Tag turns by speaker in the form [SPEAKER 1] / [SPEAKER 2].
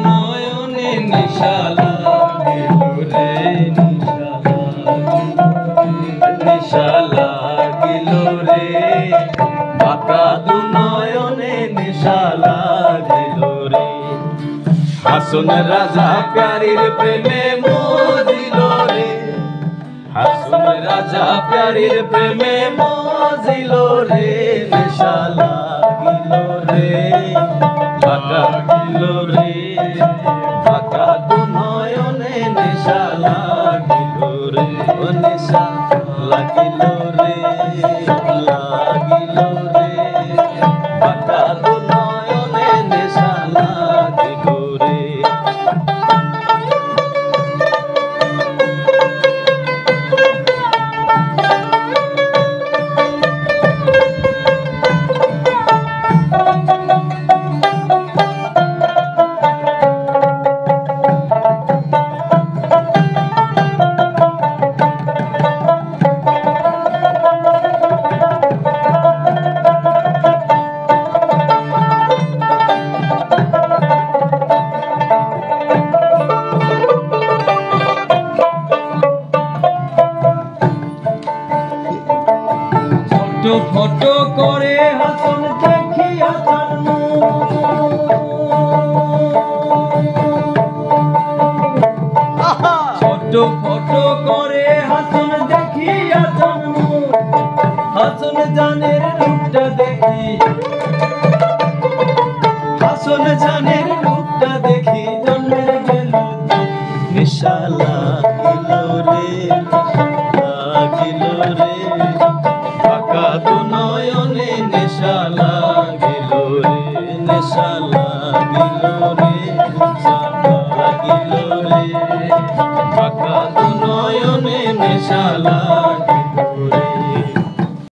[SPEAKER 1] নয়নে নিশা লাগিল রে, নিশা লাগিল রে, বাঁকা দু নয়নে নিশা লাগিল রে। হাসন রাজা প্যারির প্রেমে মজিল রে, হাসন রাজা প্যারির প্রেমে মজিল রে, নেশা লাগিল রে, বাঁকা গিল রে, বাঁকা দু নয়নে নেশা লাগিল রে, নেশা লাগিল রে, লাগিল রে, বাঁকা দু নয়নে নেশা লাগিল রে। ফটো করে হাসন দেখিয়া তার ছোট ফটো করে হাসন দেখিয়া তার হাসন জানের রূপটা দেখি, হাসন জানের রূপটা দেখি জন্মের গেল নিশা লাগিল রে, লাগিল রে, বাঁকা দু নয়নে নেশা লাগিল রে, নেশা লাগিল রে, নেশা লাগিল রে, বাঁকা দু নয়নে নেশা লাগিল।